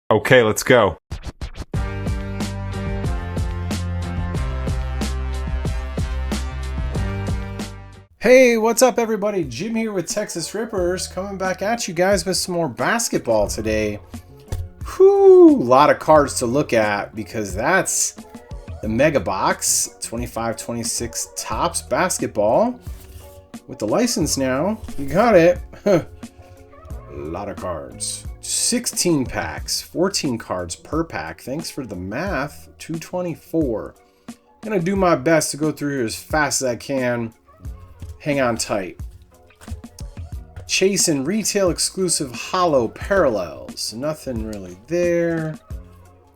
Okay, let's go. Hey, what's up everybody? Jim here with Texas Rippers, coming back at you guys with some more basketball today. Whew, a lot of cards to look at because that's the Mega Box 25-26 Topps basketball. With the license now, you got it. A lot of cards. 16 packs, 14 cards per pack. Thanks for the math, 224. Gonna do my best to go through here as fast as I can. Hang on tight. Chasing retail exclusive hollow parallels. Nothing really there.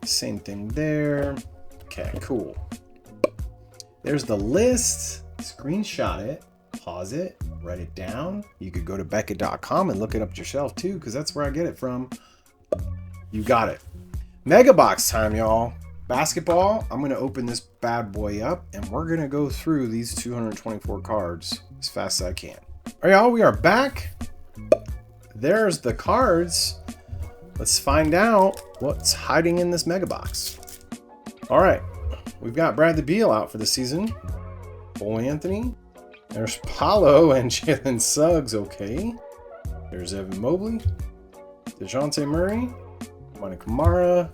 Same thing there. Okay, cool. There's the list. Screenshot it. Pause it. Write it down. You could go to Beckett.com and look it up yourself too, because that's where I get it from. You got it. Mega Box time, y'all. Basketball. I'm going to open this bad boy up and we're going to go through these 224 cards as fast as I can. All right, y'all, we are back. There's the cards. Let's find out what's hiding in this Mega Box. All right, we've got Bradley Beal out for the season. Cole Anthony. There's Paolo and Jalen Suggs, okay. There's Evan Mobley. DeJounte Murray. Monte Kamara.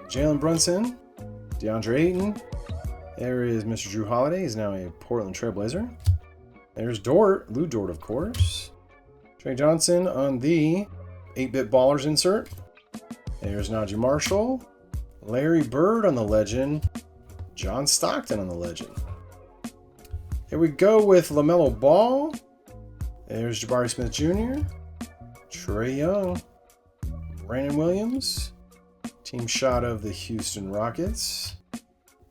Jalen Brunson. DeAndre Ayton. There is Mr. Drew Holiday. He's now a Portland Trailblazer. There's Dort. Lou Dort, of course. Trey Johnson on the 8-Bit Ballers insert. There's Najee Marshall. Larry Bird on the Legend. John Stockton on the Legend. Here we go with LaMelo Ball. There's Jabari Smith Jr. Trae Young. Brandon Williams. Team shot of the Houston Rockets.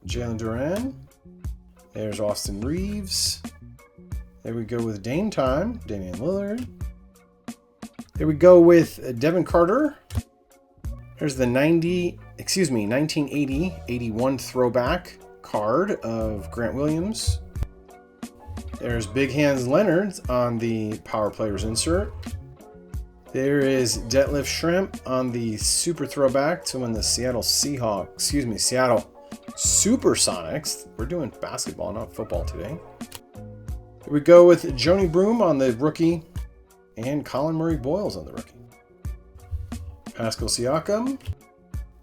Jalen Duran. There's Austin Reeves. There we go with Dame Time. Damian Lillard. Here we go with Devin Carter. There's the 1980-81 throwback card of Grant Williams. There's Big Hands Leonard on the Power Players insert. There is Detlef Schrempf on the super throwback to when the Seattle Supersonics. We're doing basketball, not football today. Here we go with Joni Broom on the rookie and Colin Murray Boyles on the rookie. Pascal Siakam,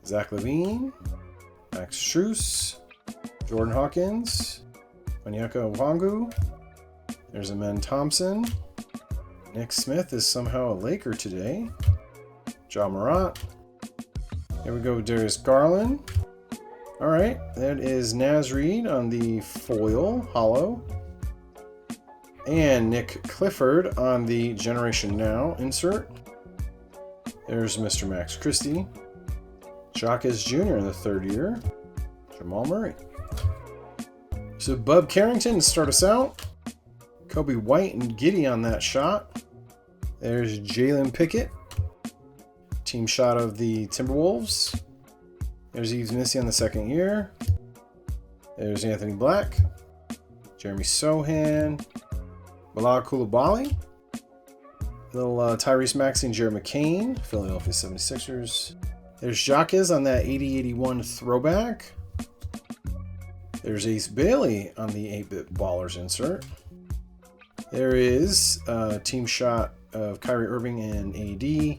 Zach LaVine, Max Strus, Jordan Hawkins, Onyeka Okongwu. There's Amen Thompson. Nick Smith is somehow a Laker today. Ja Morant. Here we go with Darius Garland. All right, that is Naz Reid on the foil hollow. And Nick Clifford on the Generation Now insert. There's Mr. Max Christie. Jacques Jr. in the third year. Jamal Murray. So Bub Carrington to start us out. Kobe White and Giddey on that shot. There's Jalen Pickett. Team shot of the Timberwolves. There's Yves Missi on the second year. There's Anthony Black. Jeremy Sohan. Bilal Coulibaly. Little Tyrese Maxey and Jared McCain. Philadelphia 76ers. There's Jacques on that 80-81 throwback. There's Ace Bailey on the 8-Bit Ballers insert. There is a team shot of Kyrie Irving and AD.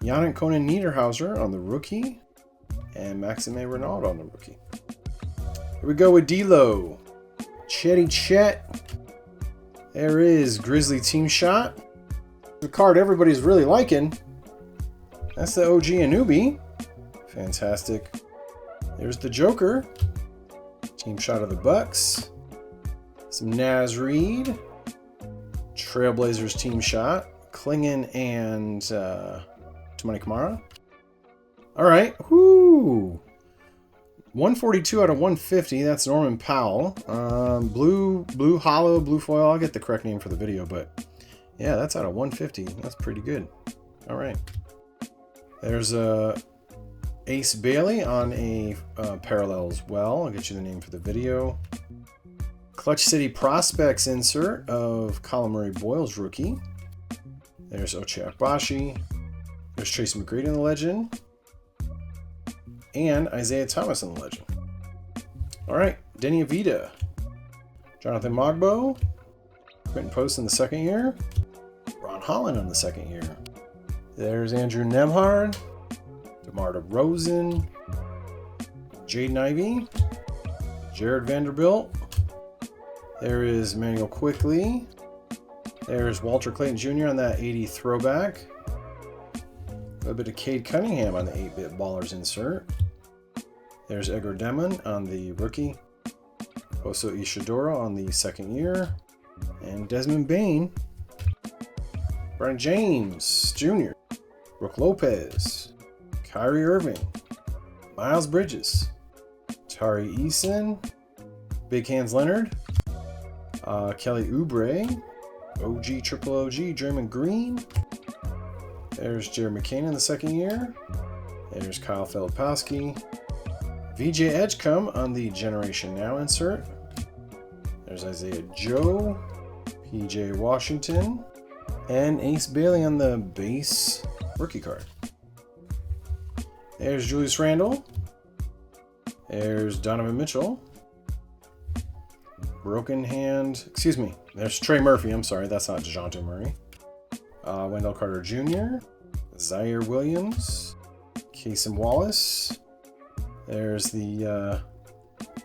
Yannick Conan Niederhauser on the rookie. And Maxime Renaud on the rookie. Here we go with D'Lo. Chetty Chet. There is Grizzly team shot. The card everybody's really liking. That's the OG Anunoby. Fantastic. There's the Joker. Team shot of the Bucks. Some Naz Reid. Trailblazers team shot. Klingon and Monte Kamara. All right. Whoo. 142 out of 150. That's Norman Powell. Blue hollow, blue foil. I'll get the correct name for the video, but yeah, that's out of 150. That's pretty good. All right. There's Ace Bailey on a parallel as well. I'll get you the name for the video. Clutch City Prospects insert of Colin Murray Boyles rookie. There's Ochai Agbaji. There's Tracy McGrady in the Legend. And Isaiah Thomas in the Legend. Alright, Denny Avita. Jonathan Mogbo. Quentin Post in the second year. Ron Holland in the second year. There's Andrew Nemhard. DeMar DeRozan. Jaden Ivey. Jared Vanderbilt. There is Manuel Quickley. There's Walter Clayton Jr. on that 80 throwback. A little bit of Cade Cunningham on the 8-bit Ballers insert. There's Edgar Demon on the rookie. Oso Ishidora on the second year. And Desmond Bain. Brian James Jr. Brooke Lopez. Kyrie Irving. Miles Bridges. Tari Eason. Big Hands Leonard. Kelly Oubre. OG Triple OG Draymond Green. There's Jared McCain in the second year. There's Kyle Filipowski. VJ Edgecombe on the Generation Now insert. There's Isaiah Joe. PJ Washington. And Ace Bailey on the base rookie card. There's Julius Randle. There's Donovan Mitchell. Broken Hand. Excuse me. There's Trey Murphy. I'm sorry. That's not DeJounte Murray. Wendell Carter Jr. Zaire Williams. Cason Wallace. There's the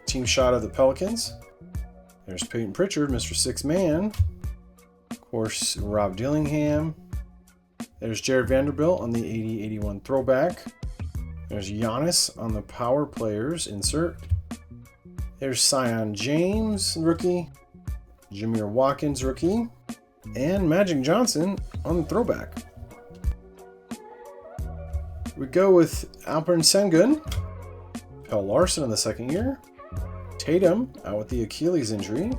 team shot of the Pelicans. There's Peyton Pritchard, Mr. Six Man. Of course, Rob Dillingham. There's Jared Vanderbilt on the 80-81 throwback. There's Giannis on the Power Players insert. There's Sion James, rookie. Jameer Watkins, rookie. And Magic Johnson on the throwback. We go with Alperen Sengun. Pell Larson in the second year. Tatum out with the Achilles injury.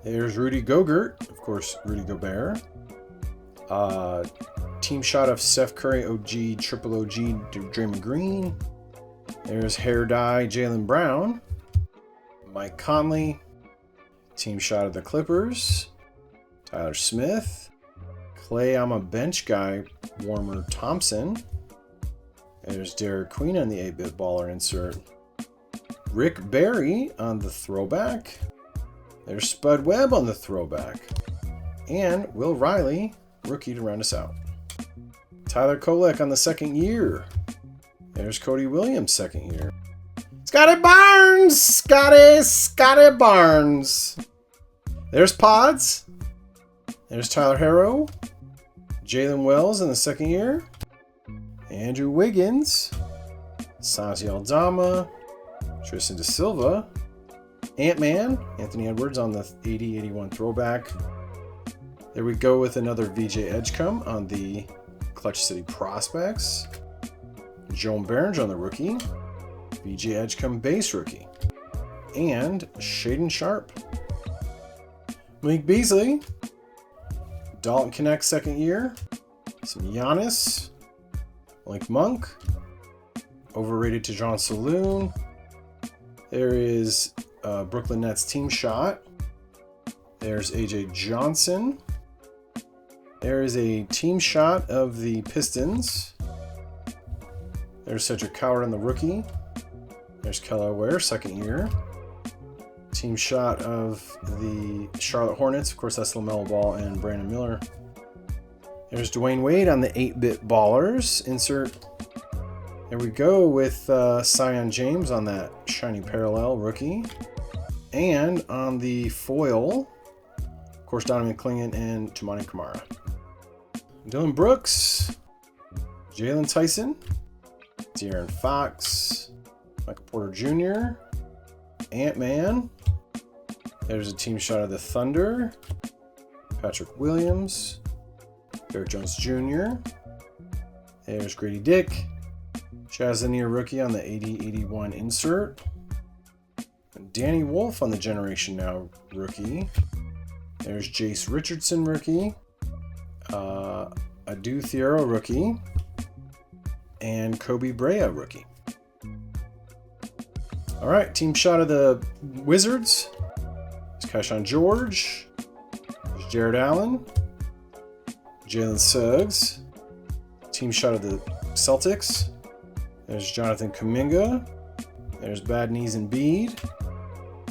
There's Rudy Gobert, of course, Rudy Gobert. Team shot of Steph Curry, OG, Triple OG, Draymond Green. There's hair dye, Jaylen Brown. Mike Conley. Team shot of the Clippers. Tyler Smith. Clay, I'm a bench guy, Warmer Thompson. There's Derek Queen on the 8-bit baller insert. Rick Barry on the throwback. There's Spud Webb on the throwback. And Will Riley, rookie to round us out. Tyler Kolek on the second year. There's Cody Williams, second year. Scotty Barnes! Scotty Barnes! There's Pods. There's Tyler Harrow. Jalen Wells in the second year. Andrew Wiggins. Santi Aldama. Tristan Da Silva. Ant-Man. Anthony Edwards on the 80-81 throwback. There we go with another VJ Edgecombe on the Clutch City Prospects. Joan Behrens on the rookie. VJ Edgecombe base rookie. And Shaden Sharp. Malik Beasley. Dalton Connect second year. Some Giannis. Malik Monk. Overrated to John Saloon. There is Brooklyn Nets team shot. There's AJ Johnson. There is a team shot of the Pistons. There's Cedric Coward on the rookie. There's Kelly Ware, second year. Team shot of the Charlotte Hornets. Of course, that's LaMelo Ball and Brandon Miller. There's Dwayne Wade on the 8-bit Ballers insert. There we go with Sion James on that shiny parallel rookie. And on the foil, of course, Donovan Clingan and Toumani Camara. Dylan Brooks, Jalen Tyson, De'Aaron Fox, Michael Porter Jr., Ant-Man. There's a team shot of the Thunder, Patrick Williams, Derek Jones Jr. There's Grady Dick, Chaz Lanier rookie on the 80-81 insert. Danny Wolf on the Generation Now rookie. There's Jace Richardson rookie. Adu Thiero rookie. And Kobe Brea rookie. Alright, team shot of the Wizards. There's Kayshawn George. There's Jared Allen. Jalen Suggs. Team shot of the Celtics. There's Jonathan Kuminga. There's Bad Knees Embiid.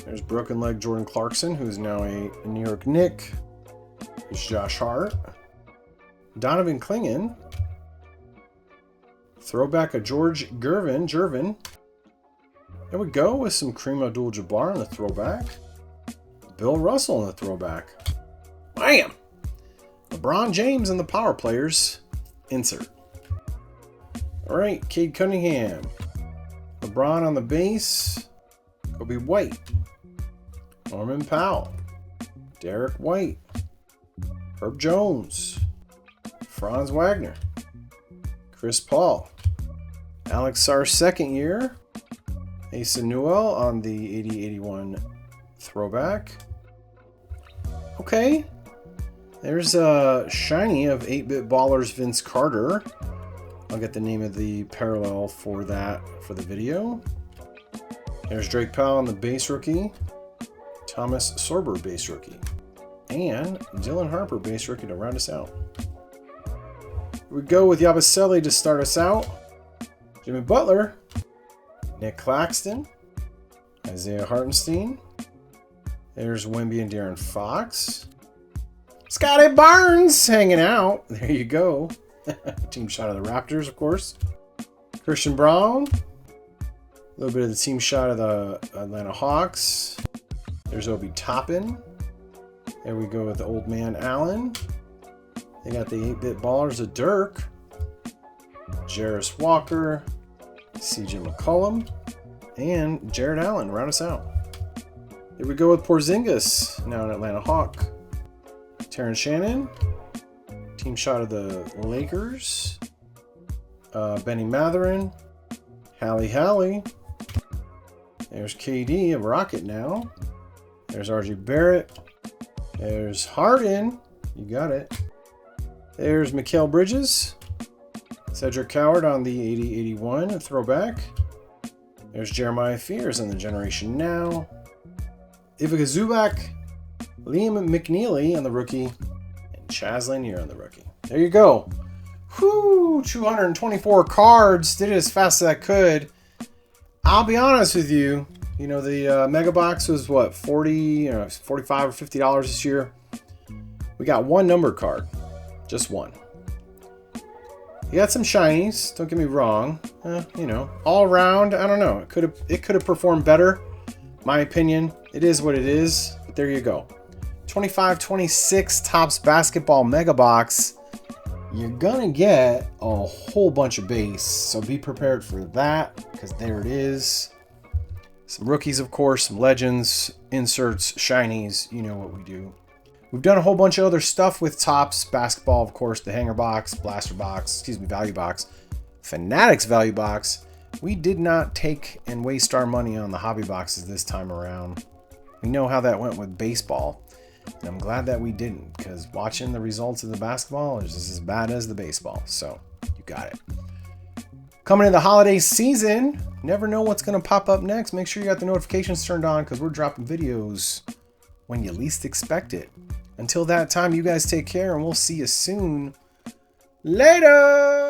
There's Broken Leg Jordan Clarkson, who's now a New York Knick. There's Josh Hart. Donovan Clingan. Throwback of George Gervin. There we go with some Kareem Abdul-Jabbar in the throwback. Bill Russell in the throwback. Bam! LeBron James in the power players. Insert. Alright, Cade Cunningham. LeBron on the base. Kobe White. Norman Powell. Derek White. Herb Jones. Franz Wagner. Chris Paul. Alex Sarr's second year. Asa Newell on the 80-81 throwback. Okay. There's a shiny of 8-Bit Ballers Vince Carter. I'll get the name of the parallel for that for the video. There's Drake Powell on the base rookie. Thomas Sorber base rookie. And Dylan Harper base rookie to round us out. We go with Yabusele to start us out. Jimmy Butler. Nick Claxton. Isaiah Hartenstein. There's Wemby and De'Aaron Fox. Scotty Barnes hanging out. There you go. Team shot of the Raptors, of course. Christian Braun. A little bit of the team shot of the Atlanta Hawks. There's Obi Toppin. There we go with the old man Allen. They got the 8-Bit Ballers of Dirk. Jarris Walker. CJ McCollum. And Jared Allen. Round us out. Here we go with Porzingis. Now an Atlanta Hawk. Terrence Shannon. Team shot of the Lakers. Benny Matherin. Hallie. There's KD, a Rocket now. There's RJ Barrett. There's Harden. You got it. There's Mikal Bridges. Cedric Coward on the 80-81, a throwback. There's Jeremiah Fears on the Generation Now. Ivica Zubac. Liam McNeely on the rookie. And Chaz Lanier on the rookie. There you go. Whew, 224 cards. Did it as fast as I could. I'll be honest with you. You know, the Mega Box was what, $40, $45 or $50 this year. We got one number card. Just one. You got some shinies, don't get me wrong. You know, all around, I don't know. It could have performed better. My opinion, it is what it is. But there you go. 25-26 Topps Basketball Mega Box. You're gonna get a whole bunch of base, so be prepared for that, because there it is. Some rookies, of course, some legends, inserts, shinies, you know what we do. We've done a whole bunch of other stuff with Topps Basketball, of course, the Hanger Box, Blaster Box, Value Box, Fanatics Value Box. We did not take and waste our money on the hobby boxes this time around. We know how that went with baseball. And I'm glad that we didn't, because watching the results of the basketball is just as bad as the baseball. So, you got it. Coming into the holiday season, never know what's going to pop up next. Make sure you got the notifications turned on, because we're dropping videos when you least expect it. Until that time, you guys take care, and we'll see you soon. Later!